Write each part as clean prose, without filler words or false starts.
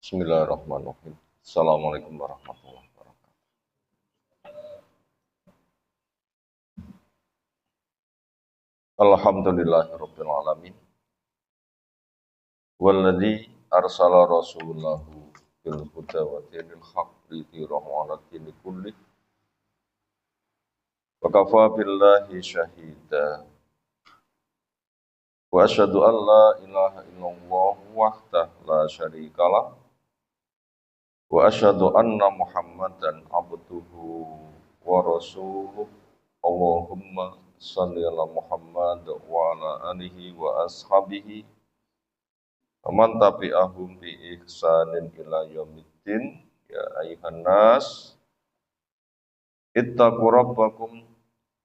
Bismillahirrahmanirrahim. Assalamualaikum warahmatullahi wabarakatuh. Alhamdulillahirabbil alamin. Walladzi arsala rasulahu bil huda wa dinil haqq lidhirahu 'ala dini kullih. Wa kafa billahi syahida. Wa asyhadu an la ilaha illallah wahdahu la syarikalah. Wa asyhadu anna Muhammadan abduhu wa rasuluh. Allahumma shalli ala Muhammad wa ala alihi wa ashabihi wa man tabi'ahum bi ihsanin ila yaumiddin. Ya ayuhan nas ittaqu rabbakum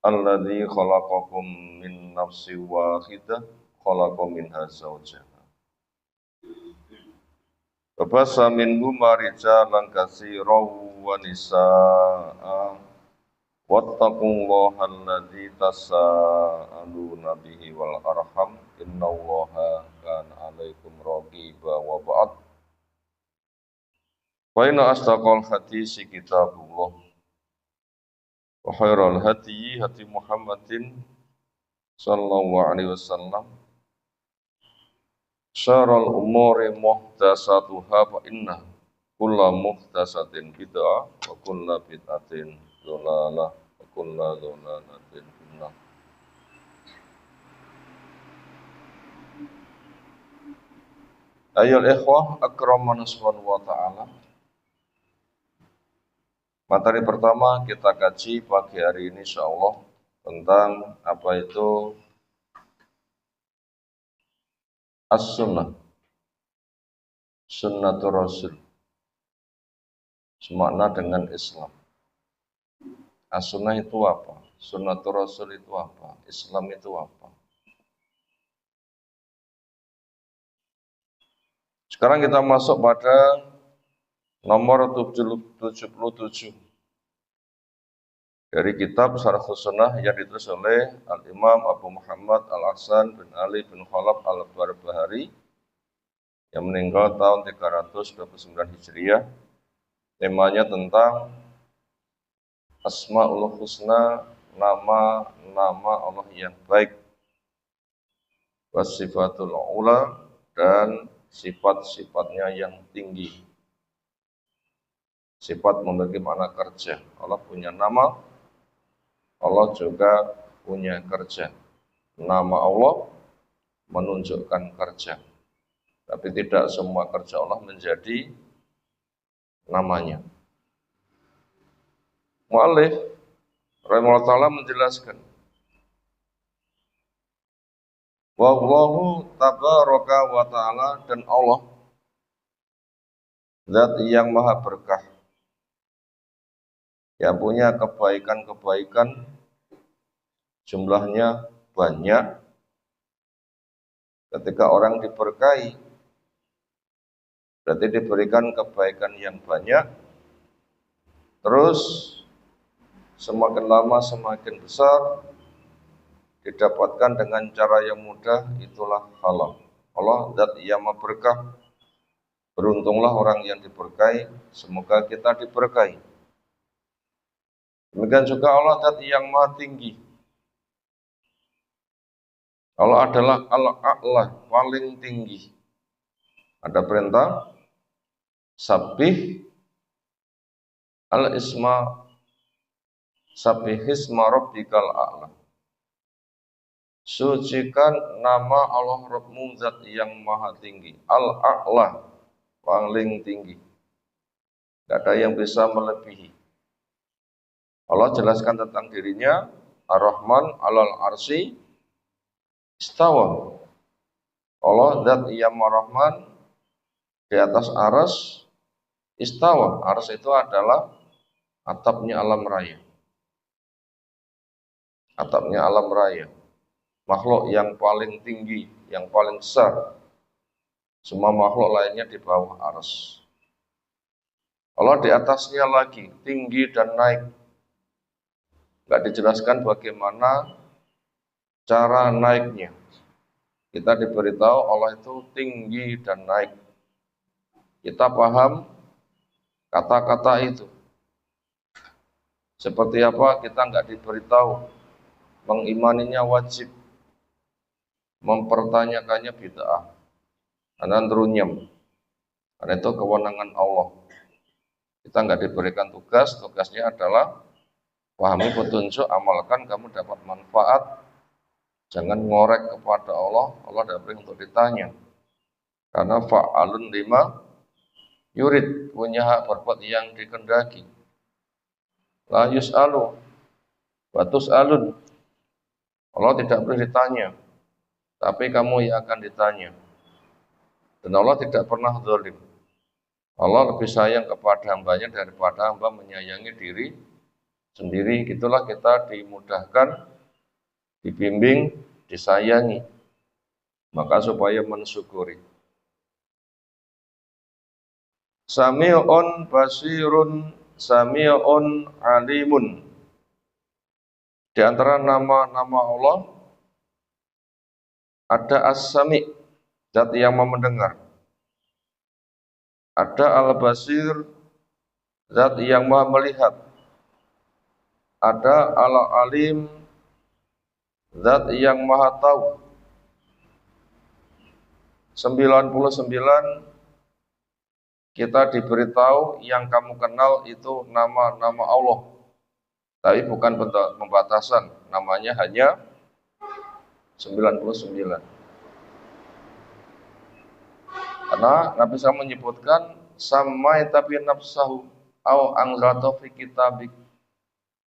alladzi khalaqakum min nafsin wahidah khalaqa minha zawjaha wa bassa minhuma rijalan katsiran wa nisaa'a wattaqullaha alladzi tasaaluna bihi wal arham innallaha kana 'alaikum raqiba wa ba'd. Fa inna asdaqal hadisi kitabullah wa khairal hadyi hadi Muhammadin sallallahu alaihi wasallam. Syarrul umuri muhdatsatuha fa inna kulla muhdatsatin bid'ah wa kulla bid'atin dhalalah wa kulla dhalalatin finnar. Ayyuhal ikhwah akramana subhanahu wa ta'ala. Materi pertama kita kaji pagi hari ini insyaallah tentang apa itu as-sunnah, sunnatur rasul, semakna dengan Islam. As-sunnah itu apa? Sunnatur rasul itu apa? Islam itu apa? Sekarang kita masuk pada nomor 77 dari kitab Syarhus Sunnah yang ditulis oleh Al-Imam Abu Muhammad Al-Hasan bin Ali bin Khalaf Al-Barbahari yang meninggal tahun 329 Hijriah. Temanya tentang Asmaul Husna, nama-nama Allah yang baik, wasifatul ula, dan sifat-sifatnya yang tinggi. Sifat memiliki makna kerja. Allah punya nama, Allah juga punya kerja. Nama Allah menunjukkan kerja. Tapi tidak semua kerja Allah menjadi namanya. Mu'allif rahimahullah ta'ala menjelaskan, wallahu tabaraka wa ta'ala, dan Allah zat yang maha berkah, yang punya kebaikan-kebaikan jumlahnya banyak. Ketika orang diberkahi berarti diberikan kebaikan yang banyak, terus semakin lama semakin besar, didapatkan dengan cara yang mudah, itulah halal. Allah zat yang maha berkah. Beruntunglah orang yang diberkahi, semoga kita diberkahi. Demikian juga Allah zat yang maha tinggi. Allah adalah Al-A'la, paling tinggi. Ada perintah sabbih al-isma, sabbihisma rabbikal a'la. Sucikan nama Allah Rabbmu zat yang maha tinggi. Al-A'la, paling tinggi. Tidak ada yang bisa melebihi. Allah jelaskan tentang dirinya, Ar-Rahman alal arsy istawa. Allah zat yang maha Rahman di atas arsy istawa. Arsy itu adalah atapnya alam raya. Atapnya alam raya. Makhluk yang paling tinggi, yang paling besar. Semua makhluk lainnya di bawah arsy. Allah di atasnya lagi, tinggi dan naik. Tidak dijelaskan bagaimana cara naiknya. Kita diberitahu Allah itu tinggi dan naik. kita paham kata-kata itu. Seperti apa kita nggak diberitahu, mengimaninya wajib, mempertanyakannya bid'ah, karena runyam, karena itu kewenangan Allah. Kita nggak diberikan tugas, tugasnya adalah pahami petunjuk, amalkan, kamu dapat manfaat. Jangan ngorek kepada Allah, Allah tidak boleh untuk ditanya. Karena fa'alun lima yurid, punya hak berbuat yang dikehendaki. La yus'alu wa tus'alun, Allah tidak boleh ditanya, tapi kamu yang akan ditanya. Dan Allah tidak pernah zalim. Allah lebih sayang kepada hambanya daripada hamba menyayangi diri sendiri. Itulah kita dimudahkan, dibimbing, disayangi, maka supaya mensyukuri. Sami'un basirun, sami'un alimun. Di antara nama-nama Allah ada As-Sami', zat yang mendengar. Ada Al-Basir, zat yang maha melihat. Ada Al-Alim, zat yang maha tahu. 99 kita diberitahu yang kamu kenal itu nama-nama Allah. Tapi bukan pembatasan, namanya hanya 99. Karena Nabi SAW menyebutkan samai tapi nafsahu au anzalta fi kitabik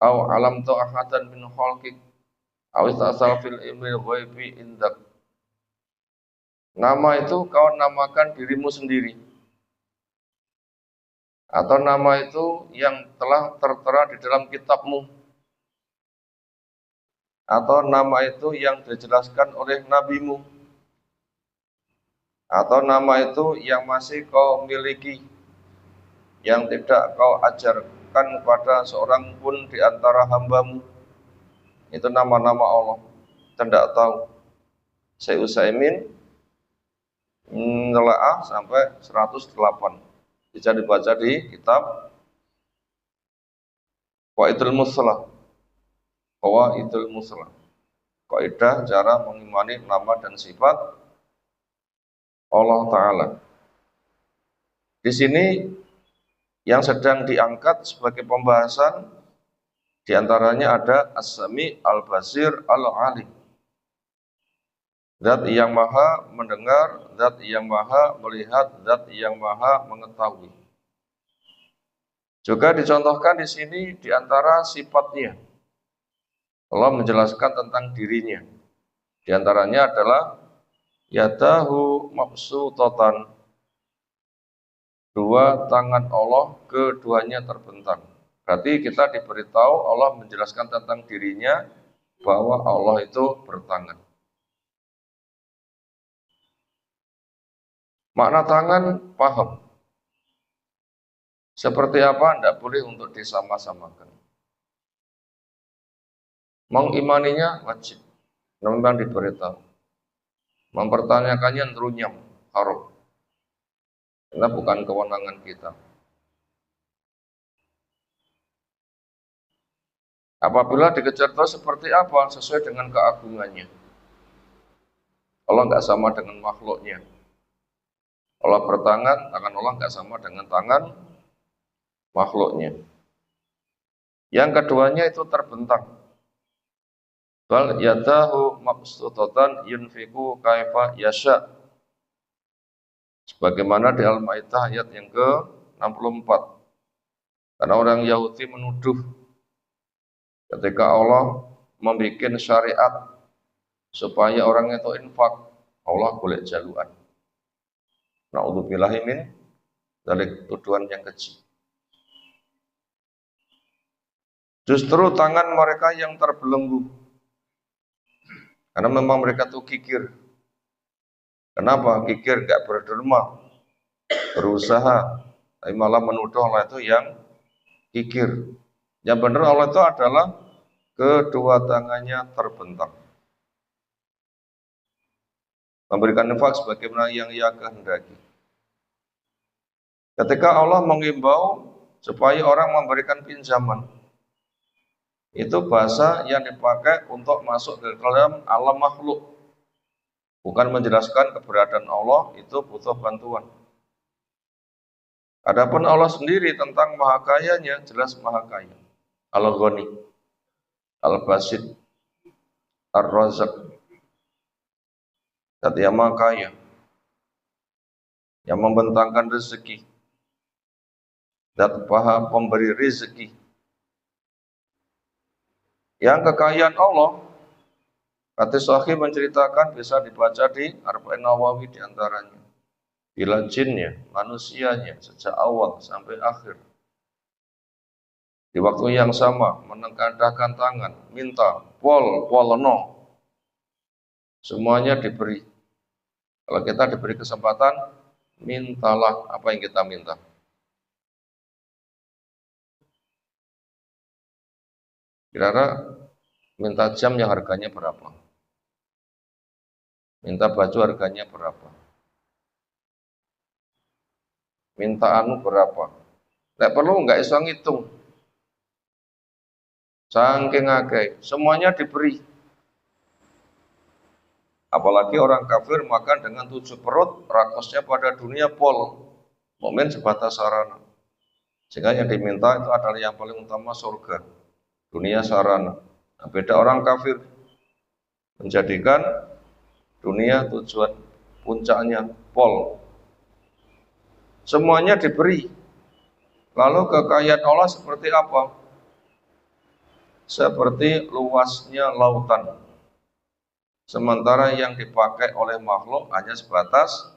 au alamtu ahadan min khalqik au istasal fil ilmi ghaibi indak. Nama itu kau namakan dirimu sendiri, atau nama itu yang telah tertera di dalam kitabmu, atau nama itu yang dijelaskan oleh nabimu, atau nama itu yang masih kau miliki, yang tidak kau ajarkan kepada seorang pun di antara hambamu. Itu nama-nama Allah. Kita tidak tahu. Syekh Utsaimin menelaah sampai 108. Bisa dibaca di kitab Qawaidul Muslah. Qawaidul Muslah. Kaidah cara mengimani nama dan sifat Allah Ta'ala. Di sini yang sedang diangkat sebagai pembahasan diantaranya ada As-Sami, Al-Basir, Al-Alim. Zat yang maha mendengar, zat yang maha melihat, zat yang maha mengetahui. Juga dicontohkan di sini diantara sifatnya. Allah menjelaskan tentang dirinya. Di antaranya adalah yadahu mabsutatan. Dua tangan Allah, keduanya terbentang. Berarti kita diberitahu Allah menjelaskan tentang dirinya bahwa Allah itu bertangan. Makna tangan paham. Seperti apa tidak boleh untuk disama-samakan. Mengimaninya wajib, memang diberitahu. Mempertanyakannya runyam, haram. Karena bukan kewenangan kita. Apabila dikejar terus seperti apa? Sesuai dengan keagungannya. Allah nggak sama dengan makhluknya. Allah bertangan, tangan Allah nggak sama dengan tangan makhluknya. Yang keduanya itu terbentang. Bal yadahu mabsutatan yunfiqu kaifa yasha. Sebagaimana di Al-Maidah ayat yang ke-64. Karena orang Yahudi menuduh ketika Allah membuat syariat supaya orang itu infak, Allah boleh jaluan. Na'udzubillahi min dzalik, tuduhan yang keji. Justru tangan mereka yang terbelenggu. Karena memang mereka tuh kikir. Kenapa? Kikir gak berderma, berusaha, tapi malah menuduh Allah itu yang kikir. Yang benar Allah itu adalah kedua tangannya terbentang. Memberikan infak sebagaimana yang ia kehendaki. Ketika Allah mengimbau supaya orang memberikan pinjaman, itu bahasa yang dipakai untuk masuk ke dalam alam makhluk, bukan menjelaskan keberadaan Allah itu butuh bantuan. Adapun Allah sendiri tentang maha kayanya, jelas maha kaya. Al-Ghani, Al-Basit, Ar-Razak, zat yang maha kaya, yang membentangkan rezeki, zat maha pemberi rezeki. Yang kekayaan Allah, hadis sahih menceritakan bisa dibaca di Arba'in Nawawi diantaranya. Bila jinnya, manusianya sejak awal sampai akhir di waktu yang sama menengadahkan tangan, minta, no, semuanya diberi. Kalau kita diberi kesempatan, mintalah apa yang kita minta. Kira-kira minta jam yang harganya berapa? Minta baju harganya berapa? Minta anu berapa? Tidak perlu, nggak iso ngitung. Saking akeh, semuanya diberi. Apalagi orang kafir makan dengan 7 perut, rakosnya pada dunia pol. Mukmin sebatas sarana. Sehingga yang diminta itu adalah yang paling utama surga. Dunia sarana. Nah, beda orang kafir menjadikan dunia tujuan puncaknya pol. Semuanya diberi. Lalu kekayaan Allah seperti apa? Seperti luasnya lautan. Sementara yang dipakai oleh makhluk hanya sebatas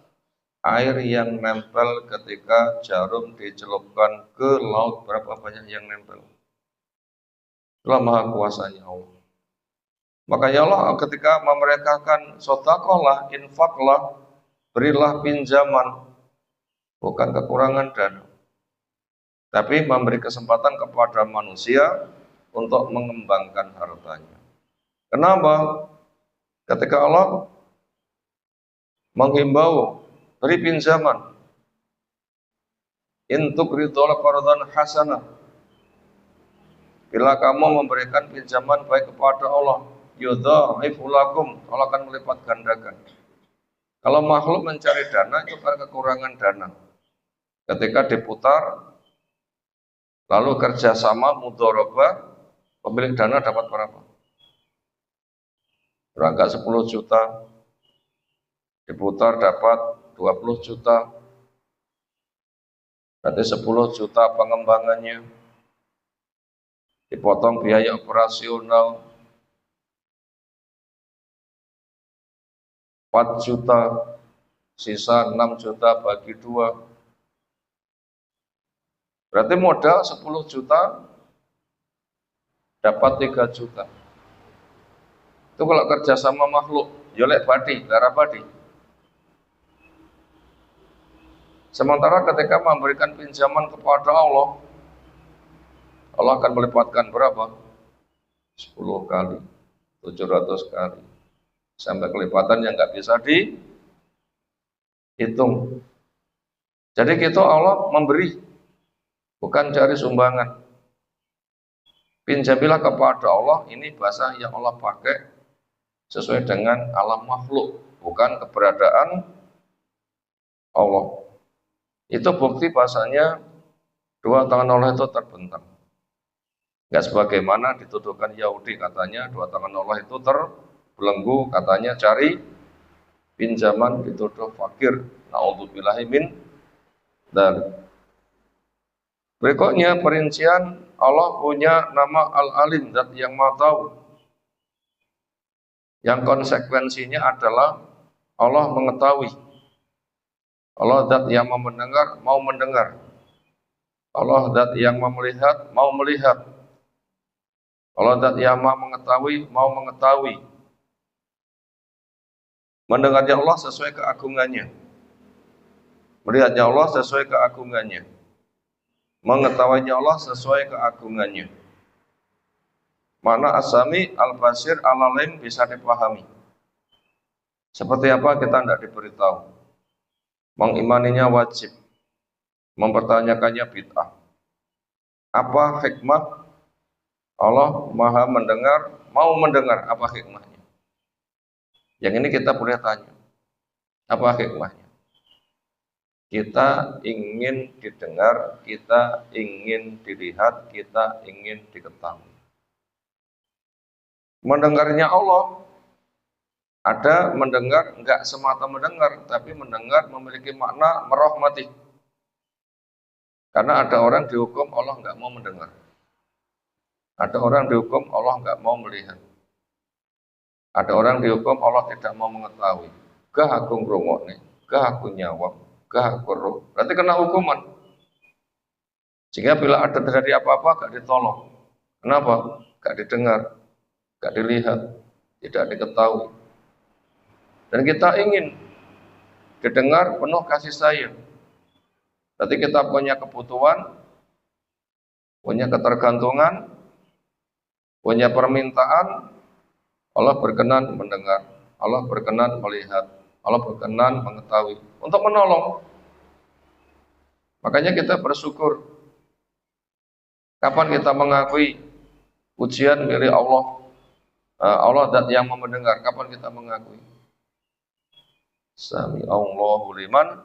air yang nempel ketika jarum dicelupkan ke laut. Berapa banyak yang nempel? Itulah maha kuasanya Allah. Makanya Allah ketika memerintahkan sodakohlah, infaklah, berilah pinjaman, bukan kekurangan dana, tapi memberi kesempatan kepada manusia untuk mengembangkan hartanya. Kenapa? Ketika Allah menghimbau beri pinjaman, intuk ridhol qardan hasanah, bila kamu memberikan pinjaman baik kepada Allah, yudha'ifu lakum, Allah akan melipat gandakan. Kalau makhluk mencari dana itu karena kekurangan dana. Ketika diputar, lalu kerjasama mudharabah, pemilik dana dapat berapa? Berangkat 10 juta, diputar dapat 20 juta, berarti 10 juta pengembangannya, dipotong biaya operasional 4 juta, sisa 6 juta bagi 2. Berarti modal 10 juta dapat 3 juta. Itu kalau kerja sama makhluk, yolek badi, darah badi. Sementara ketika memberikan pinjaman kepada Allah, Allah akan melipatkan berapa? 10 kali, 700 kali. Sampai kelipatan yang nggak bisa dihitung. Jadi kita Allah memberi, bukan cari sumbangan. Pinjamilah kepada Allah, ini bahasa yang Allah pakai sesuai dengan alam makhluk, bukan keberadaan Allah. Itu bukti bahasanya dua tangan Allah itu terbentang. Enggak sebagaimana dituduhkan Yahudi, katanya dua tangan Allah itu terbelenggu, katanya cari pinjaman, dituduh fakir. Na'udzubillahi min dzalik. Berikutnya perincian Allah punya nama Al-Alim, zat yang maha tahu. Yang konsekuensinya adalah Allah mengetahui. Allah zat yang mau mendengar. Allah zat yang mau melihat, mau melihat. Allah zat yang mau mengetahui, mau mengetahui. Mendengarnya Allah sesuai keagungannya. Melihatnya Allah sesuai keagungannya. Mengetahuinya Allah sesuai keagungannya. Mana As-Sami, Al-Basir, Al-Alim bisa dipahami. Seperti apa kita tidak diberitahu. Mengimaninya wajib, mempertanyakannya bid'ah. Apa hikmah Allah Maha mendengar, mau mendengar, apa hikmahnya? Yang ini kita boleh tanya, apa hikmahnya? Kita ingin didengar, kita ingin dilihat, kita ingin diketahui. Mendengarnya Allah, ada mendengar, enggak semata mendengar, tapi mendengar memiliki makna merahmati. Karena ada orang dihukum Allah enggak mau mendengar. Ada orang dihukum Allah enggak mau melihat. Ada orang dihukum Allah tidak mau mengetahui. Gah aku ngrungokne, gah aku nyawam, gah aku roh. Berarti kena hukuman. Sehingga bila ada terjadi apa-apa gak ditolong. Kenapa? Gak didengar, gak dilihat, tidak diketahui. Dan kita ingin didengar penuh kasih sayang. Berarti kita punya kebutuhan, punya ketergantungan, punya permintaan, Allah berkenan mendengar, Allah berkenan melihat, Allah berkenan mengetahui, untuk menolong. Makanya kita bersyukur. Kapan kita mengakui ujian milik Allah, Allah dat yang mendengar, kapan kita mengakui? Sami Allahu liman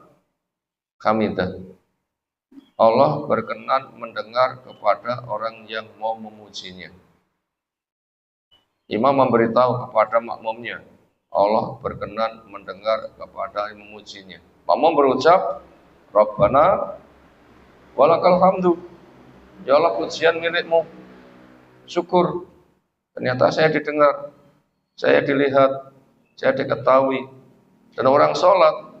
hamidah. Allah berkenan mendengar kepada orang yang mau memujinya. Imam memberitahu kepada makmumnya, Allah berkenan mendengar kepada yang memujinya. Makmum berucap, Rabbana walakal hamdu. Ya Allah, pujian milikmu. Syukur. Ternyata saya didengar, saya dilihat, saya diketahui. Dan orang sholat,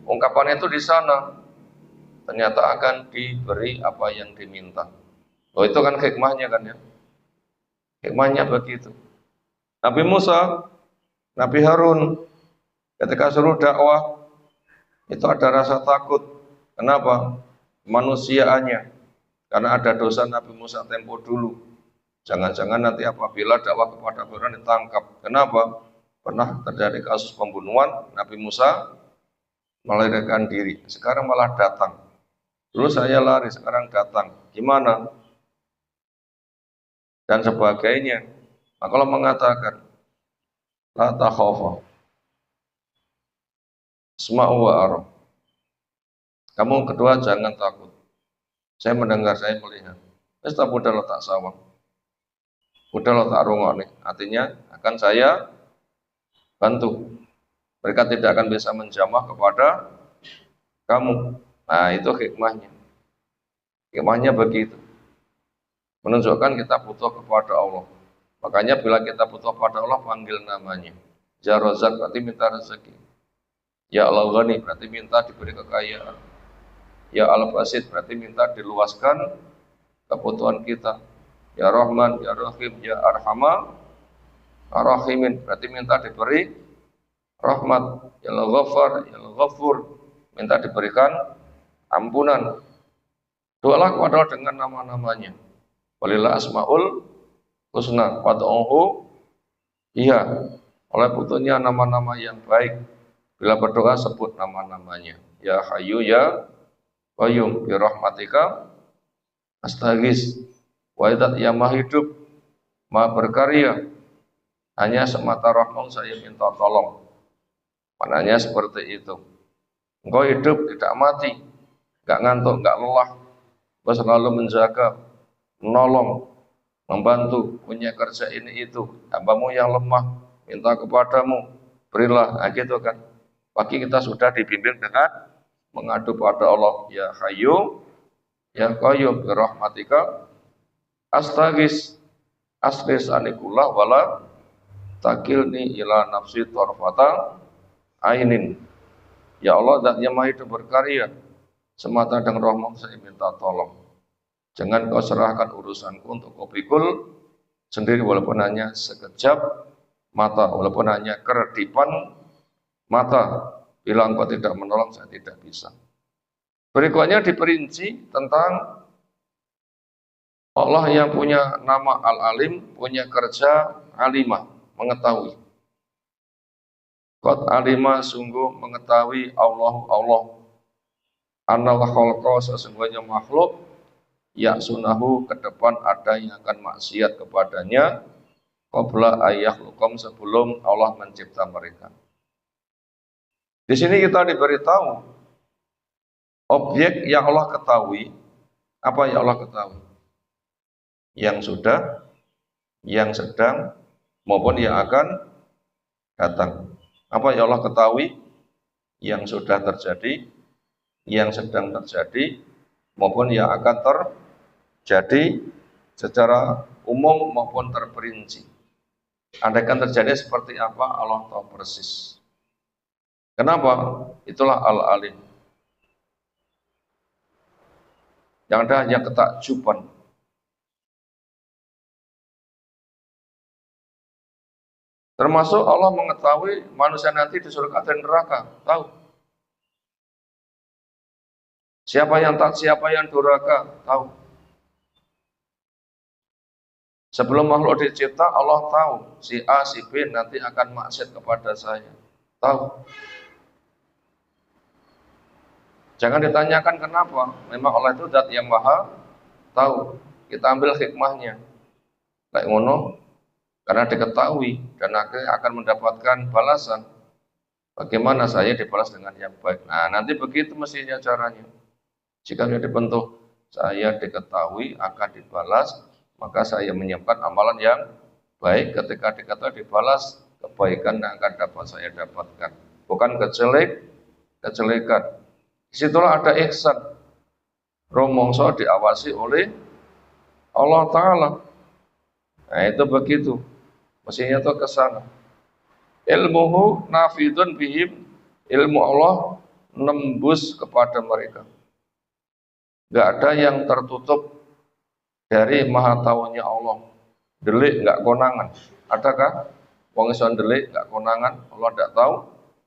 ungkapan itu di sana, ternyata akan diberi apa yang diminta. Oh, itu kan hikmahnya kan ya. Hikmahnya begitu. Nabi Musa, Nabi Harun, ketika suruh dakwah, itu ada rasa takut. Kenapa? Manusiaannya. Karena ada dosa Nabi Musa tempo dulu. Jangan-jangan nanti apabila dakwah kepada Fir'aun ditangkap. Kenapa? Pernah terjadi kasus pembunuhan, Nabi Musa melarikan diri. Sekarang malah datang. Dulu saya lari, sekarang datang. Gimana? Dan sebagainya. Maka Allah mengatakan, la takhafa, isma'u wa ara. Kamu kedua jangan takut. Saya mendengar, saya melihat. Wis tak budal lo tak sawang. Budal lo tak rungokne. Artinya akan saya bantu. Mereka tidak akan bisa menjamah kepada kamu. Nah, itu hikmahnya. Hikmahnya begitu. Menunjukkan kita butuh kepada Allah. Makanya bila kita butuh kepada Allah, panggil namanya. Ya Razak berarti minta rezeki. Ya Allah Ghani berarti minta diberi kekayaan. Ya Al-Basid berarti minta diluaskan kebutuhan kita. Ya Rahman, Ya Rahim, Ya Arhamah Ar-Rahimin berarti minta diberi rahmat. Ya Al-Ghaffar, Ya Al-Ghafur minta diberikan ampunan. Doalah kepada Allah dengan nama-namanya. Walillah asmaul husna wad'uhu iya. Oleh butuhnya nama-nama yang baik. Bila berdoa sebut nama-namanya. Ya Hayyu Ya Qayyum bi rahmatika astaghis. Wa idzat ya maha hidup, maha berkarya, hanya semata rahmat saya minta tolong. Maknanya seperti itu. Engkau hidup tidak mati, enggak ngantuk, enggak lelah. Engkau selalu menjaga, menolong, membantu, punya kerja ini itu. Hambamu yang lemah minta kepadamu, berilah. Nah, gitu kan. Pagi kita sudah dibimbing dengan mengadu pada Allah, Ya Hayyu Ya Qayyum bi rahmatika astaghis aslis anikullah wala takilni ila nafsi tarfata ainin. Ya Allah, Zat yang Maha Hidup berkarya, semata dengan rahmat saya minta tolong. Jangan kau serahkan urusanku untuk kau pikul sendiri walaupun hanya sekejap mata, walaupun hanya keredipan mata. Bila engkau tidak menolong, saya tidak bisa. Berikutnya diperinci tentang Allah yang punya nama Al-Alim, punya kerja alimah, mengetahui. Qad alimah sungguh mengetahui Allah. Annal khalqa sesungguhnya makhluk ya sunahu ke depan ada yang akan maksiat kepadanya qabla ayyahluqam sebelum Allah mencipta mereka. Di sini kita diberitahu objek yang Allah ketahui, apa yang Allah ketahui? Yang sudah, yang sedang, maupun yang akan datang. Apa yang Allah ketahui? Yang sudah terjadi, yang sedang terjadi, maupun yang akan terjadi secara umum maupun terperinci. Andaikan terjadi seperti apa, Allah tahu persis. Kenapa? Itulah Al-Alim. Yang ada hanya ketakjuban. Termasuk Allah mengetahui manusia nanti di surga dan neraka. Tahu. Siapa yang taat, siapa yang durhaka. Tahu. Sebelum makhluk dicipta, Allah tahu si A, si B nanti akan maksiat kepada saya. Tahu. Jangan ditanyakan kenapa. Memang Allah itu zat yang maha tahu. Kita ambil hikmahnya. Kayak ngono, karena diketahui dan akan mendapatkan balasan. Bagaimana saya dibalas dengan yang baik. Nah, nanti begitu mestinya caranya. Jika sudah dibentuk, saya diketahui akan dibalas, maka saya menyiapkan amalan yang baik. Ketika diketahui dibalas, kebaikan yang akan dapat saya dapatkan. Bukan kejelekan. Disitulah ada ihsan. Romongso diawasi oleh Allah Ta'ala. Nah itu begitu. Mestinya itu ke sana. Ilmuhu nafidun bihim. Ilmu Allah nembus kepada mereka. Gak ada yang tertutup dari maha taunya Allah. Delik gak konangan. Adakah? Wong iso delik gak konangan. Allah gak tahu.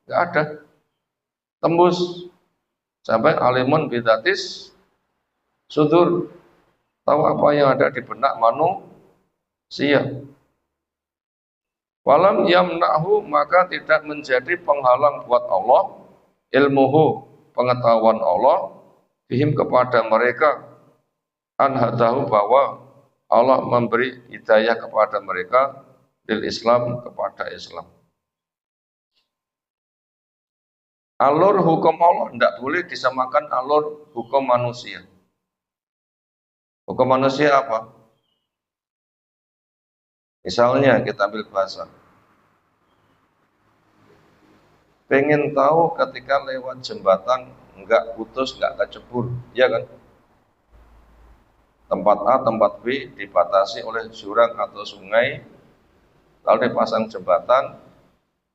Gak ada. Tembus. Sampai alimun bidatis sudur. Tahu apa yang ada di benak manusia. Walam yamna'hu maka tidak menjadi penghalang buat Allah ilmuhu pengetahuan Allah bihim kepada mereka anhadahu bahwa Allah memberi hidayah kepada mereka lil Islam kepada Islam. Alur hukum Allah tidak boleh disamakan alur hukum manusia. Hukum manusia apa? Misalnya kita ambil bahasa. Pengen tahu ketika lewat jembatan enggak putus, enggak kecebur, ya kan? Tempat A, tempat B dibatasi oleh jurang atau sungai, lalu dipasang jembatan,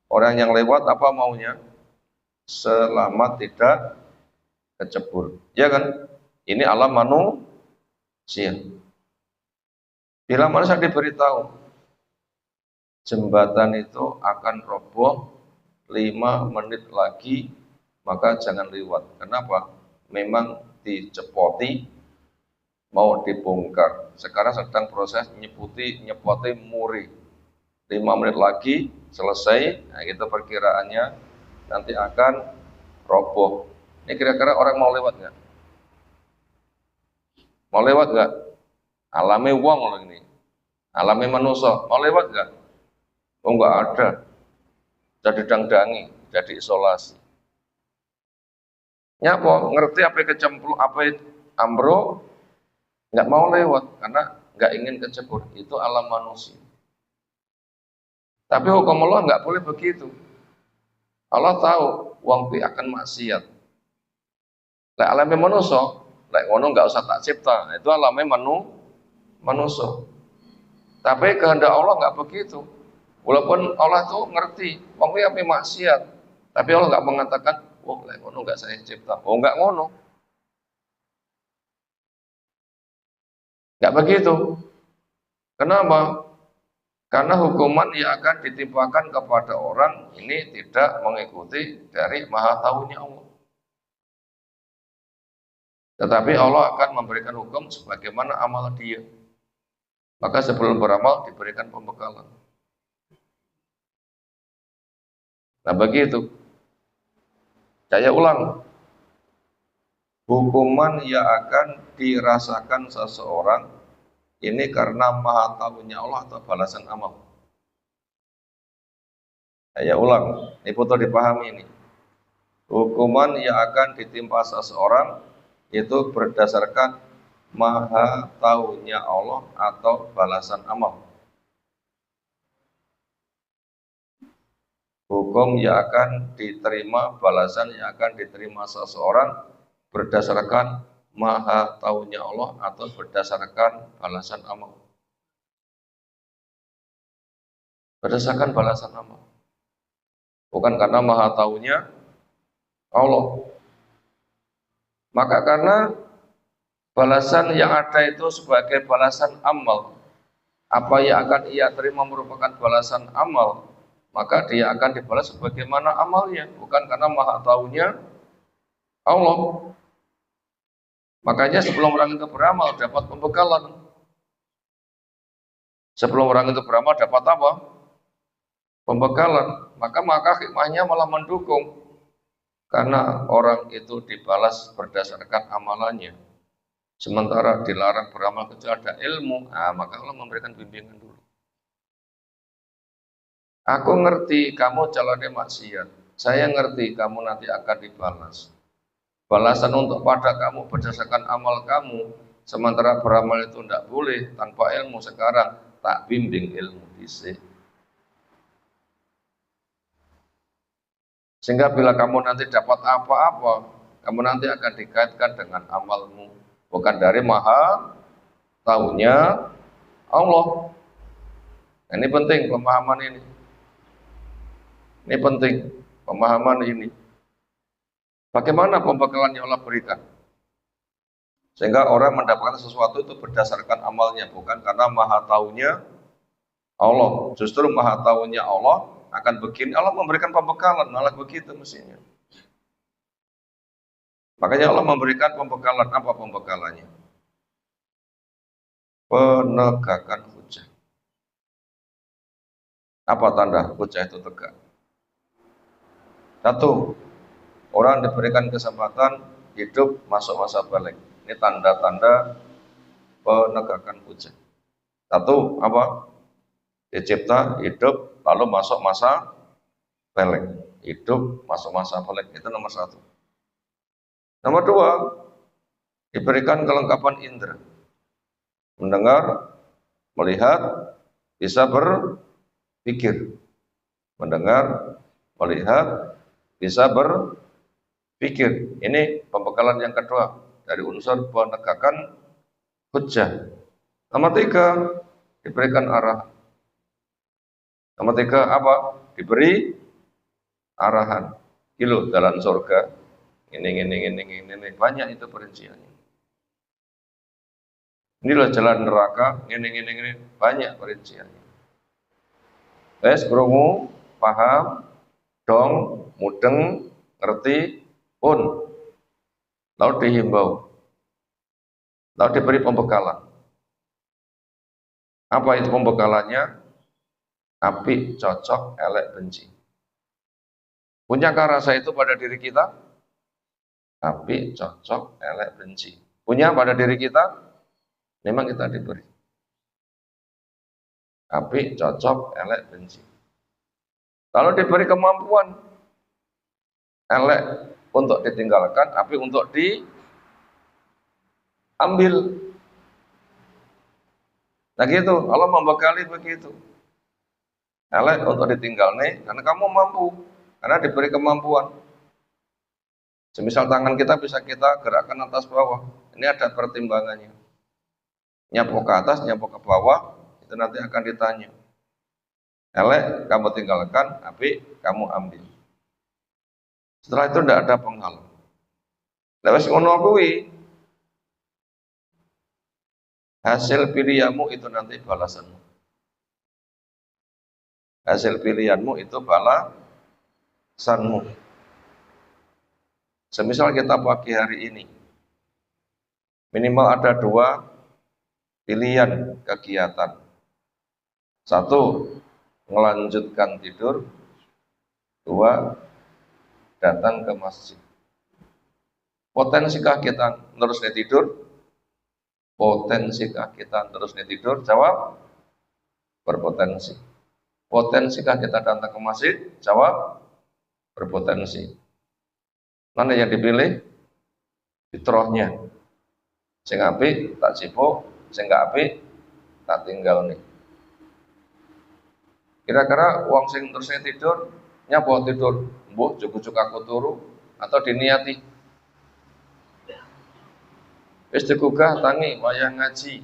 orang yang lewat apa maunya? Selamat tidak kecebur, ya kan? Ini alam manusia. Bila manusia diberitahu jembatan itu akan roboh 5 menit lagi, maka jangan lewat. Kenapa? Memang dicepoti, mau dibongkar. Sekarang sedang proses nyepoti muri. 5 menit lagi selesai. Nah, itu perkiraannya nanti akan roboh. Ini kira-kira orang mau lewat nggak? Mau lewat nggak? Alami wong loh ini. Alami manusia. Mau lewat nggak? Oh nggak ada. Jadi dangdangi, jadi isolasi. Nyapa ngerti apa kecemplung, apa ambro, nggak mau lewat karena nggak ingin kecebur. Itu alam manusia. Tapi hukum Allah nggak boleh begitu. Allah tahu wong pi akan maksiat. Lek alame manusia, lek ngono nggak usah tak cipta. Itu alame manusia. Tapi kehendak Allah nggak begitu. Walaupun Allah tuh ngerti, wong pi ape maksiat. Tapi Allah nggak mengatakan, "Oh, lek ngono nggak saya cipta." Oh, nggak ngono. Nggak begitu. Kenapa? Karena hukuman yang akan ditimpakan kepada orang ini tidak mengikuti dari maha tahunya Allah. Tetapi Allah akan memberikan hukum sebagaimana amal dia. Maka sebelum beramal diberikan pembekalan. Nah begitu. Saya ulang. hukuman yang akan dirasakan seseorang ini karena maha tahunya Allah atau balasan amal. Saya ulang, ini perlu dipahami ini. Hukuman yang akan ditimpa seseorang itu berdasarkan maha tahunya Allah atau balasan amal. Hukum yang akan diterima, balasan yang akan diterima seseorang berdasarkan maha tahunya Allah atau berdasarkan balasan amal. Berdasarkan balasan amal. Bukan karena maha tahunya Allah. Maka karena balasan yang ada itu sebagai balasan amal, apa yang akan ia terima merupakan balasan amal, maka dia akan dibalas sebagaimana amalnya, bukan karena maha tahunya Allah. Makanya sebelum orang itu beramal dapat pembekalan. Sebelum orang itu beramal dapat apa? Pembekalan. Maka hikmahnya malah mendukung. Karena orang itu dibalas berdasarkan amalannya. Sementara dilarang beramal kecuali ada ilmu, maka Allah memberikan bimbingan dulu. Aku ngerti kamu calonnya maksiat. Saya ngerti kamu nanti akan dibalas. Balasan untuk pada kamu berdasarkan amal kamu. Sementara beramal itu tidak boleh tanpa ilmu. Sekarang tak bimbing ilmu disik. Sehingga bila kamu nanti dapat apa-apa, kamu nanti akan dikaitkan dengan amalmu, bukan dari maha tahunya Allah. Nah, ini penting pemahaman ini. Ini penting pemahaman ini. Bagaimana pembekalan yang Allah berikan? Sehingga orang mendapatkan sesuatu itu berdasarkan amalnya, bukan karena maha tahunya Allah. Justru maha tahunya Allah akan begini, Allah memberikan pembekalan, malah begitu mestinya. Makanya Allah memberikan pembekalan. Apa pembekalannya? Penegakan hujah. Apa tanda hujah itu tegak? Satu, orang diberikan kesempatan hidup masuk masa balik. Ini tanda-tanda penegakan hujah. Satu, apa? Dicipta, hidup, lalu masuk masa balik. Hidup, masuk masa balik. Itu nomor satu. Nomor dua, diberikan kelengkapan indera. Mendengar, melihat, bisa berpikir. Mendengar, melihat, bisa berpikir. Ini pembekalan yang kedua dari unsur penegakan hujjah. Nomor tiga, diberikan arahan. Nomor tiga apa? Diberi arahan. Kilo jalan surga. Ini. Banyak itu perinciannya. Inilah jalan neraka. Ini. Banyak perinciannya. Tes, krungu, paham, dong, mudeng, ngerti, pun. Lalu dihimbau. Lalu diberi pembekalan. Apa itu pembekalannya? Apik, cocok, elek, benci. Punyakah rasa itu pada diri kita? Apik, cocok, elek, benci. Punya pada diri kita? Memang kita diberi. Apik, cocok, elek, benci. Lalu diberi kemampuan. Elek untuk ditinggalkan, apik untuk diambil. Nah gitu, Allah membekali begitu. Elek untuk ditinggal nih, karena kamu mampu, karena diberi kemampuan. Semisal tangan kita bisa kita gerakkan atas bawah, ini ada pertimbangannya. Nyapu ke atas, nyapu ke bawah, itu nanti akan ditanya. Elek kamu tinggalkan, apik kamu ambil. Setelah itu tidak ada penghalang. Lewat ngono kuwi, hasil pilihanmu itu nanti balasanmu. Hasil pilihanmu itu balasanmu. Semisal kita pagi hari ini, minimal ada dua pilihan kegiatan. Satu, melanjutkan tidur. Dua, datang ke masjid. Potensikah kita terusnya tidur? Potensikah kita terusnya tidur? Jawab, berpotensi. Potensikah kita datang ke masjid? Jawab, berpotensi. Mana yang dipilih? Fitrahnya. Sing apik tak sibuk, sing gak apik tak tinggal nih. Kira-kira wong sing terusnya tidur, nyapa tidur? Mbuh juk-juk aku turu atau diniati? Wis digugah tangi wayang ngaji.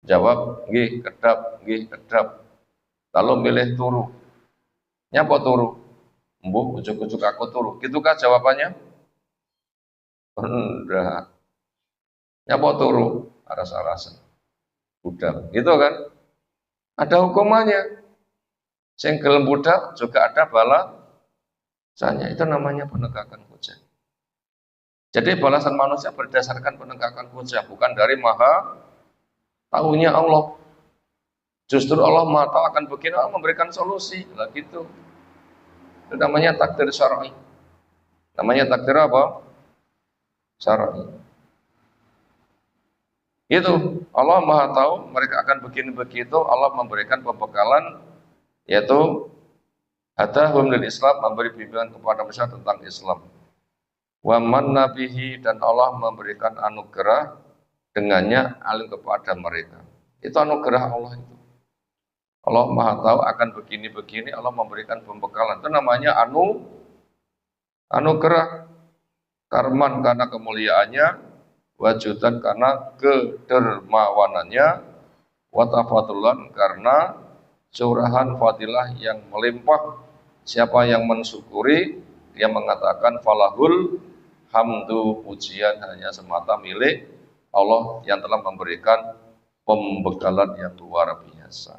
Jawab, nggih kedap. Lalu milih turu. Nyapa turu? Mbuh ujug-ujug aku turu. Gitukah jawabannya? Enggak. Nyapa turu? Aras-arasan. Budal. Gitu kan? Ada hukumannya. Sing gelem budal juga ada balasannya. Itu namanya penegakan hujah. Jadi balasan manusia berdasarkan penegakan hujah, bukan dari maha tahunya Allah. Justru Allah maha tahu akan begini, Allah memberikan solusi. Lah gitu. Itu namanya takdir syar'i. Namanya takdir apa? Syar'i. Itu Allah maha tahu mereka akan begini begitu. Allah memberikan pembekalan, yaitu hadahum lil Islam, memberi bimbingan kepada masyarakat tentang Islam. Wa man nabihi, dan Allah memberikan anugerah dengannya alim kepada mereka. Itu anugerah Allah itu. Allah maha tahu akan begini-begini, Allah memberikan pembekalan. Itu namanya anugerah. Karman karena kemuliaannya, wajudan karena kedermawanannya, watafatulan karena curahan fadilah yang melimpah. Siapa yang mensyukuri, dia mengatakan falahul hamdu, pujian hanya semata milik Allah yang telah memberikan pembekalan yang luar biasa.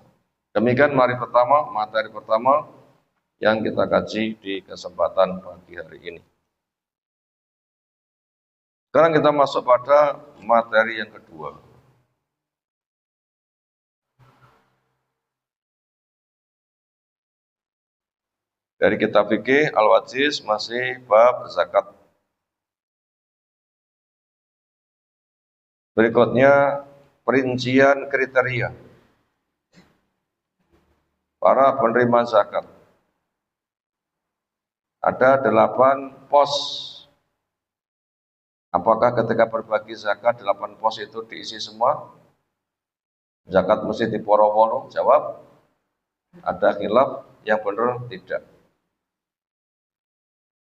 Demikian materi pertama yang kita kaji di kesempatan pagi hari ini. Sekarang kita masuk pada materi yang kedua. Dari kitab fikih Al-Wajiz masih bab zakat. Berikutnya perincian kriteria para penerima zakat. Ada 8 pos. Apakah ketika berbagi zakat 8 pos itu diisi semua? Zakat mesti diporo-poro? Jawab, ada khilaf, yang benar tidak.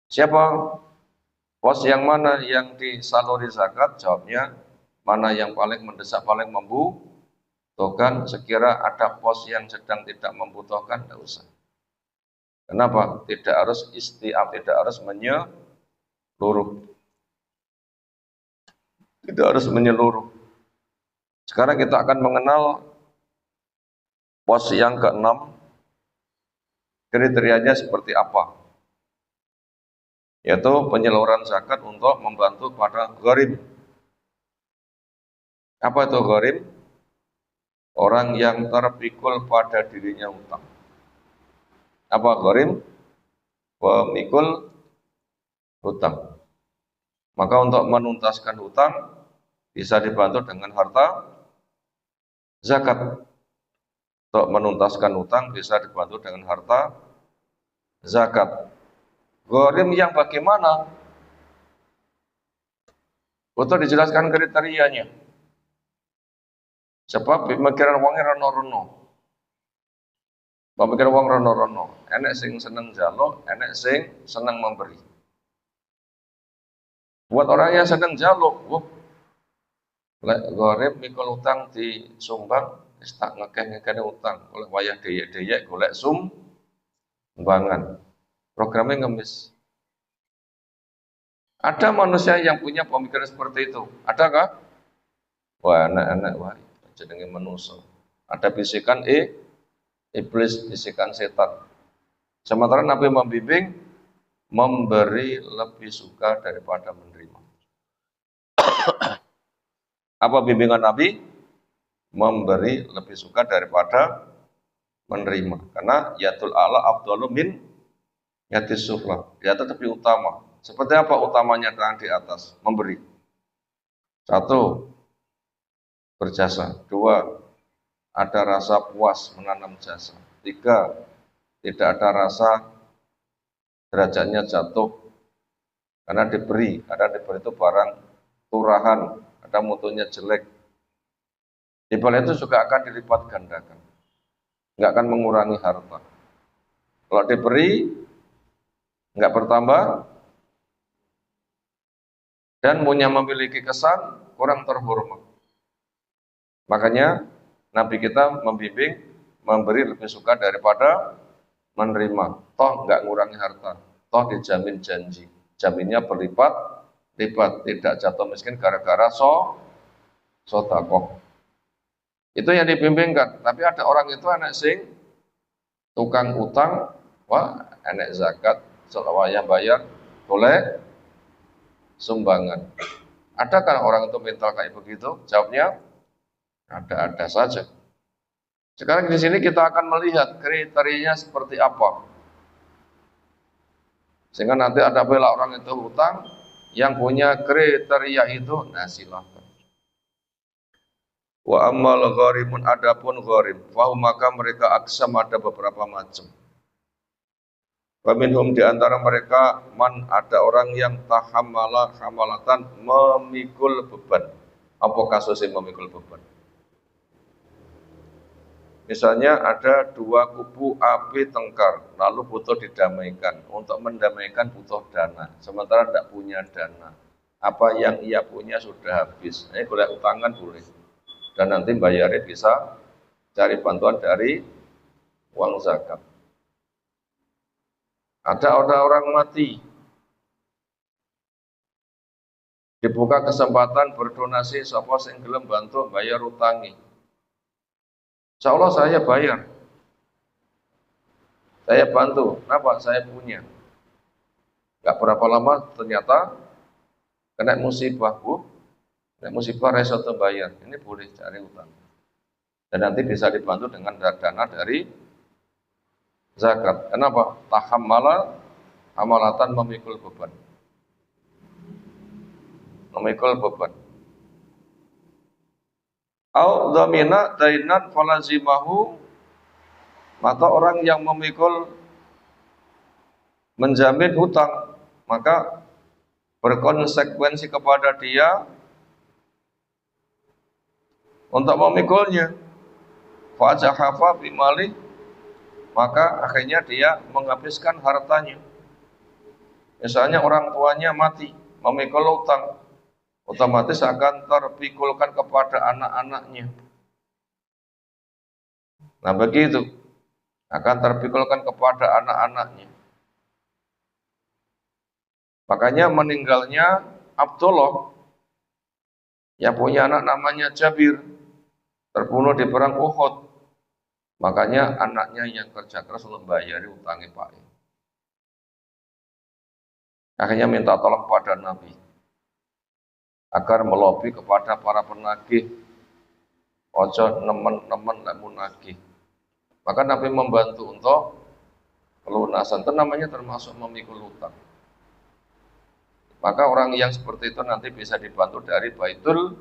Siapa pos yang mana yang disaluri zakat? Jawabnya, mana yang paling mendesak, paling membutuhkan. Sekira ada pos yang sedang tidak membutuhkan, tidak usah. Kenapa? Tidak harus istiaf, tidak harus menyeluruh. Tidak harus menyeluruh. Sekarang kita akan mengenal pos yang ke-6. Kriterianya seperti apa? Yaitu penyaluran zakat untuk membantu pada gharib. Apa itu gharib? Orang yang terpikul pada dirinya hutang. Apa gharib? Pemikul hutang. Maka untuk menuntaskan hutang bisa dibantu dengan harta zakat. Untuk menuntaskan hutang bisa dibantu dengan harta zakat. Gharim yang bagaimana? Untuk dijelaskan kriterianya. Sebab pemikiran wongnya rono-rono. Pemikiran wong rono-rono. Enek sing seneng jaluk, enek sing seneng memberi. Buat orang yang seneng jaluk, lek gharib mikul utang disumbang, wis tak ngekeh-ngekehne utang. Golek wayah deyek-deyek, golek sumbangan. Programnya ngemis. Ada manusia yang punya pemikiran seperti itu. Adakah? Wah, anak-anak, wah, jenenge manusia. Ada bisikan iblis, bisikan setan. Sementara Nabi membimbing, memberi lebih suka daripada menerima. Apa bimbingan Nabi? Memberi lebih suka daripada menerima. Karena yatul ala afdalu min yatis sufla. Dia tetap lebih utama. Seperti apa utamanya yang di atas? Memberi. 1, berjasa. 2, ada rasa puas menanam jasa. 3, tidak ada rasa derajatnya jatuh karena diberi. Karena diberi itu barang turahan, ada mutunya jelek. Di balik itu juga akan dilipat gandakan. Nggak akan mengurangi harta. Kalau diberi, nggak bertambah, dan punya memiliki kesan kurang terhormat. Makanya Nabi kita membimbing memberi lebih suka daripada menerima. Toh nggak ngurangi harta, toh dijamin janji, jaminnya berlipat-lipat, tidak jatuh miskin gara-gara sodakoh. Itu yang dibimbingkan. Tapi ada orang itu anak sing tukang utang, wah enek zakat, selawaya bayar, boleh sumbangan. Adakah orang itu mental kayak begitu? Jawabnya ada-ada saja. Sekarang di sini kita akan melihat kriterianya seperti apa. Sehingga nanti ada bela orang itu hutang yang punya kriteria itu, nah silahkan. Wa ammal gharimun, adapun gharim, fahum maka mereka aksam, ada beberapa macam. Faminhum, di antara mereka, man, ada orang yang tahammala hamalatan, memikul beban. Apa kasusnya memikul beban? Misalnya ada dua kubu api tengkar, lalu butuh didamaikan. Untuk mendamaikan butuh dana, sementara tidak punya dana. Apa yang ia punya sudah habis. Ini boleh utangan boleh. Dan nanti bayarnya bisa cari bantuan dari uang zakat. Ada orang mati, dibuka kesempatan berdonasi, sapa sing gelem bantu bayar utangi. Insya Allah saya bayar, saya bantu. Kenapa? Saya punya. Gak berapa lama ternyata kena musibah, Bu. Kena musibah reso bayar. Ini boleh cari utang. Dan nanti bisa dibantu dengan dana dari zakat. Kenapa? Tahammala amalatan, memikul beban. Memikul beban. Au dhamina dainan falazimahu, maka orang yang memikul menjamin hutang, maka berkonsekuensi kepada dia untuk memikulnya. Fajahafa bimali, maka akhirnya dia menghabiskan hartanya. Misalnya orang tuanya mati, memikul hutang, otomatis akan terpikulkan kepada anak-anaknya. Nah begitu, akan terpikulkan kepada anak-anaknya. Makanya meninggalnya Abdullah, yang punya anak namanya Jabir, terbunuh di perang Uhud. Makanya anaknya yang kerja keras untuk membayari utangnya Pak. Akhirnya minta tolong pada Nabi agar melobi kepada para penagih, ojo nemen-nemen lamun nagih. Maka Nabi membantu untuk pelunasan. Itu namanya termasuk memikul hutang. Maka orang yang seperti itu nanti bisa dibantu dari baitul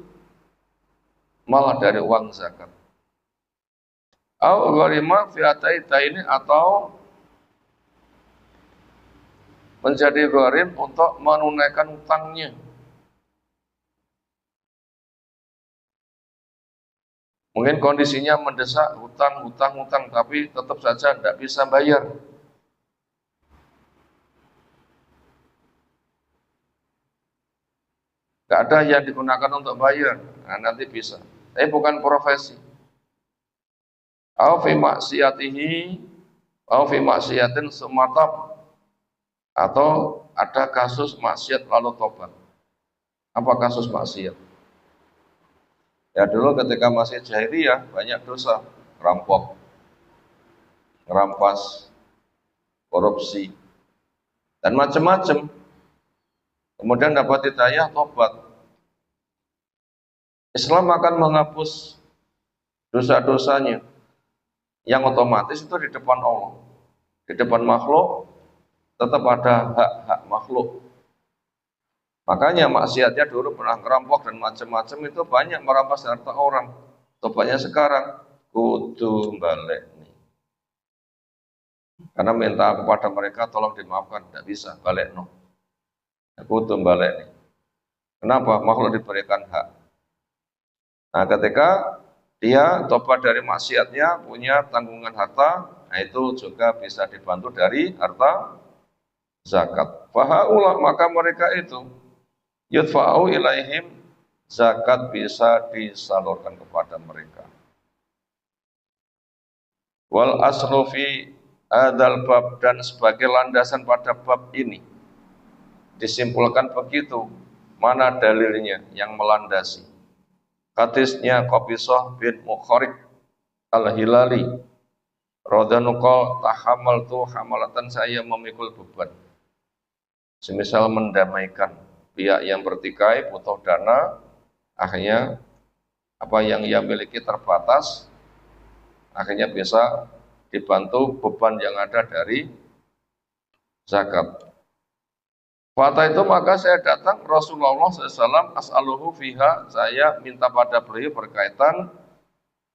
malah dari uang zakat. Au gharima fi ini, atau menjadi gharim untuk menunaikan hutangnya. Mungkin kondisinya mendesak, hutang, tapi tetap saja tidak bisa bayar. Tidak ada yang digunakan untuk bayar, nah, nanti bisa. Tapi bukan profesi. Au fi maksiyatihi, au fi maksiatin sumatab, atau ada kasus maksiat lalu tobat. Apa kasus maksiat? Ya dulu ketika masih jahiliyah banyak dosa, rampok, ngerampas, korupsi, dan macam-macam. Kemudian dapat hidayah tobat. Islam akan menghapus dosa-dosanya, yang otomatis itu di depan Allah, di depan makhluk tetap ada hak-hak makhluk. Makanya maksiatnya dulu pernah ngerampok dan macam-macam itu banyak merampas harta orang. Tobatnya sekarang kudu balik nih. Karena minta kepada mereka tolong dimaafkan, tidak bisa balik no. Kudu balik nih. Kenapa? Makhluk diberikan hak. Nah, ketika dia tobat dari maksiatnya, punya tanggungan harta, nah itu juga bisa dibantu dari harta zakat. Fahaula, maka mereka itu yudfa'u ilaihim, zakat bisa disalurkan kepada mereka. Wal aslu fi adal bab, dan sebagai landasan pada bab ini disimpulkan begitu. Mana dalilnya yang melandasi? Hadisnya Qabisah bin Mukharik al-Hilali radhiyallahu tahamaltu hamalatan, saya memikul beban. Semisal mendamaikan pihak yang bertikai butuh dana, akhirnya apa yang ia miliki terbatas, akhirnya bisa dibantu beban yang ada dari zakat. Fata itu maka saya datang Rasulullah SAW, as'aluhu fiha, saya minta pada beliau berkaitan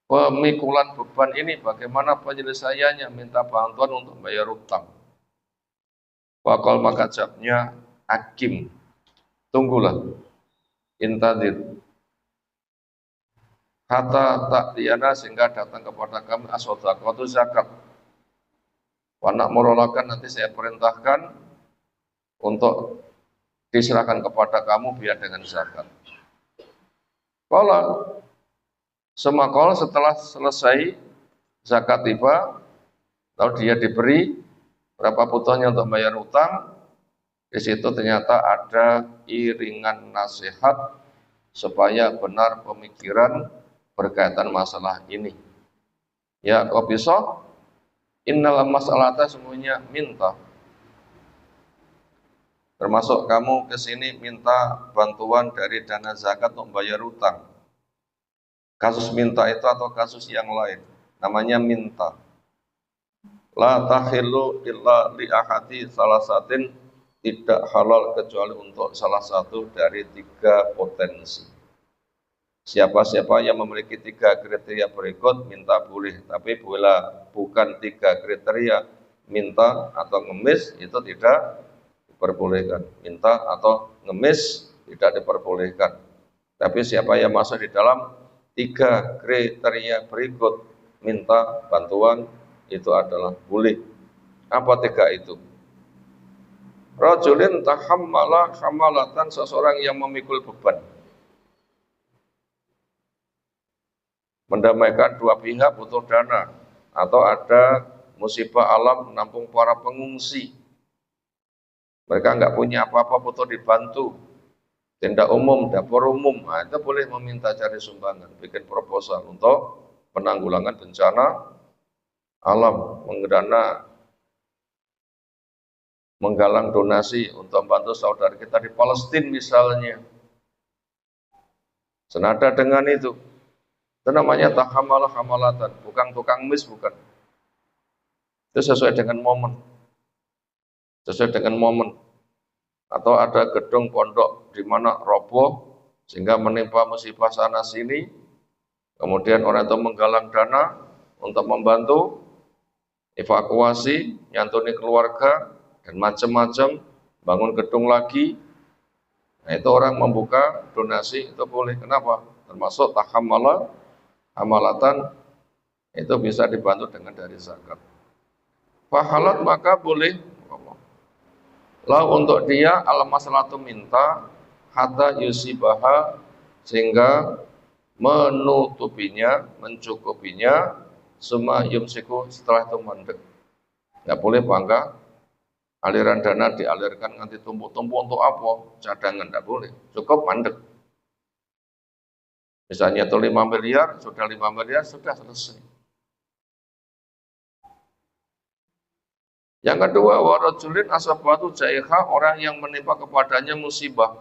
pemikulan beban ini, bagaimana penyelesaiannya, minta bantuan untuk bayar utang. Wakal maka jawabnya, hakim, tunggulah, intadir, hatta tak diana, sehingga datang kepada kami as-shadaqatu, zakat. Wanak merolakan, nanti saya perintahkan untuk diserahkan kepada kamu biar dengan zakat. Kalau semakol setelah selesai zakat tiba, lalu dia diberi berapa butuhnya untuk bayar utang, di situ ternyata ada iringan nasihat supaya benar pemikiran berkaitan masalah ini. Ya Qabisah, innal mas'alata, semuanya minta. Termasuk kamu ke sini minta bantuan dari dana zakat untuk bayar utang. Kasus minta itu atau kasus yang lain, namanya minta. La tahillu illa li ahadi salasatin, tidak halal kecuali untuk salah satu dari 3 potensi. Siapa-siapa yang memiliki 3 kriteria berikut minta boleh, tapi bila bukan 3 kriteria, minta atau ngemis, itu tidak diperbolehkan. Minta atau ngemis tidak diperbolehkan. Tapi siapa yang masuk di dalam 3 kriteria berikut, minta bantuan, itu adalah boleh. Apa 3 itu? Rajulin tahammala hamalatan, seseorang yang memikul beban. Mendamaikan 2 pihak butuh dana, atau ada musibah alam menampung para pengungsi. Mereka nggak punya apa-apa, butuh dibantu. Tenda umum, dapur umum, nah, itu boleh meminta cari sumbangan, bikin proposal untuk penanggulangan bencana alam, menggalang donasi untuk membantu saudara kita di Palestina misalnya. Senada dengan itu namanya tahamalah hamalatan, bukan tukang mis, bukan. Itu sesuai dengan momen. Atau ada gedung pondok di mana roboh sehingga menimpa musibah sana sini, kemudian orang itu menggalang dana untuk membantu evakuasi, nyantuni keluarga, dan macam-macam, bangun gedung lagi. Nah, itu orang membuka donasi, itu boleh. Kenapa? Termasuk tahammala hamalatan, itu bisa dibantu dengan dari zakat. Fahalat, maka boleh. Lalu untuk dia al-masalatu minta hatta yusibaha, sehingga menutupinya, mencukupinya, summa yumsiku, setelah itu mandek. Nggak boleh bangga aliran dana dialirkan nanti tumpuk-tumpuk untuk apa? Cadangan, nggak boleh. Cukup mandek. Misalnya itu 5 miliar, sudah 5 miliar, sudah selesai. Yang kedua, warajulin asabatu jaiha, orang yang menimpa kepadanya musibah.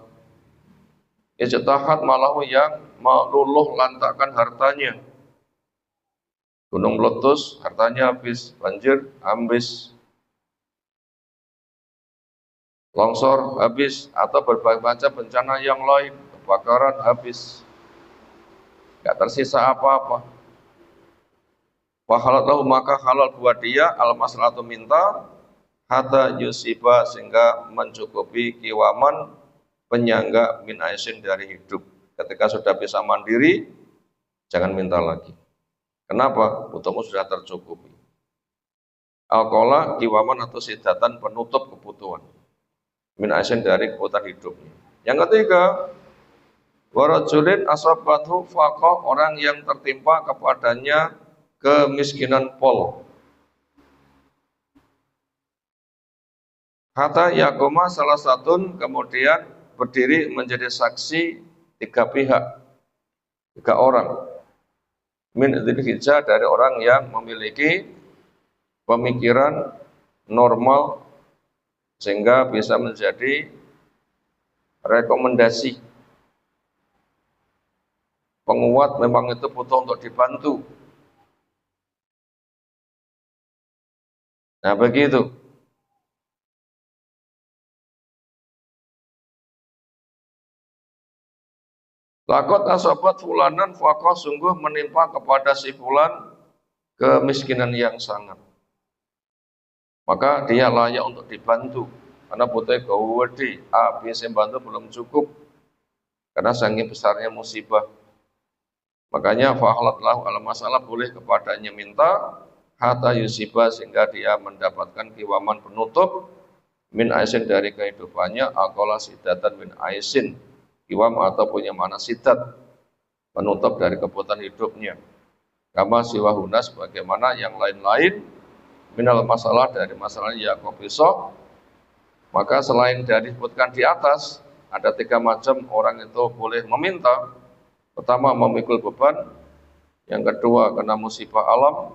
Ijtahat, malahu, yang meluluh lantakan hartanya. Gunung meletus, hartanya habis, banjir, habis. longsor habis, atau berbagai macam bencana yang lain, kebakaran habis, nggak tersisa apa-apa. Wa halal maka halal buat dia al maslahatu minta hatta yusiba sehingga mencukupi kiwaman penyangga min aisin dari hidup. Ketika sudah bisa mandiri, jangan minta lagi. Kenapa? Butuhmu sudah tercukupi. Alkola kiwaman atau sidatan penutup kebutuhan min aisin dari kebutuhan hidupnya. Yang ketiga, warajulin asabatu faqah, orang yang tertimpa kepadanya kemiskinan pol. Hatta yakuma salah satu, kemudian berdiri menjadi saksi tiga pihak, tiga orang. Min dzilhijjah, dari orang yang memiliki pemikiran normal sehingga bisa menjadi rekomendasi. Penguat memang itu butuh untuk dibantu. Nah begitu. Lakot asobat fulanan fakoh, sungguh menimpa kepada si fulan kemiskinan yang sangat. Maka dia layak untuk dibantu. Karena butuh gawadi, A, B, C bantu belum cukup. Karena saking besarnya musibah. Makanya fahlatlahu ala masalah, boleh kepadanya minta hatta yusiba sehingga dia mendapatkan kiwaman penutup min aisin dari kehidupannya, akola sidatan min aisin, kiwam atau punya mana sidat, penutup dari kebutuhan hidupnya. Kama siwahunas, bagaimana yang lain-lain minal masalah, dari masalah yakobiso. Maka selain dari disebutkan di atas, ada tiga macam orang itu boleh meminta. Pertama, memikul beban. Yang kedua, kena musibah alam,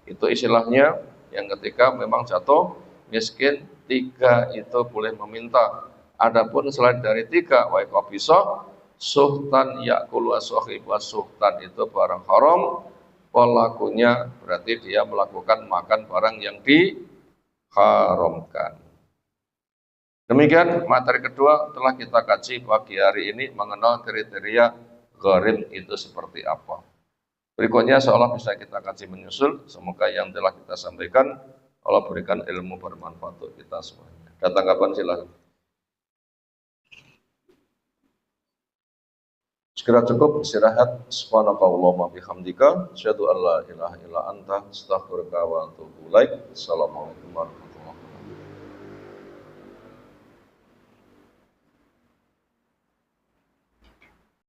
itu istilahnya. Yang ketiga, memang jatuh miskin. Tiga itu boleh meminta. Adapun selain dari tiga, waikobiso, suhtan yakulu asohibu, suhtan itu barang haram. Pelakunya berarti dia melakukan makan barang yang diharamkan. Demikian materi kedua telah kita kaji pagi hari ini, mengenal kriteria gharim itu seperti apa. Berikutnya seolah bisa kita kaji menyusul. Semoga yang telah kita sampaikan Allah berikan ilmu bermanfaat untuk kita semuanya. Ada tanggapan silakan. Segera cukup istirahat. Subhanakallahumma bihamdika asyhadu an la ilaha illa anta astaghfiruka wa atubu ilaik. Assalamualaikum warahmatullahi wabarakatuh.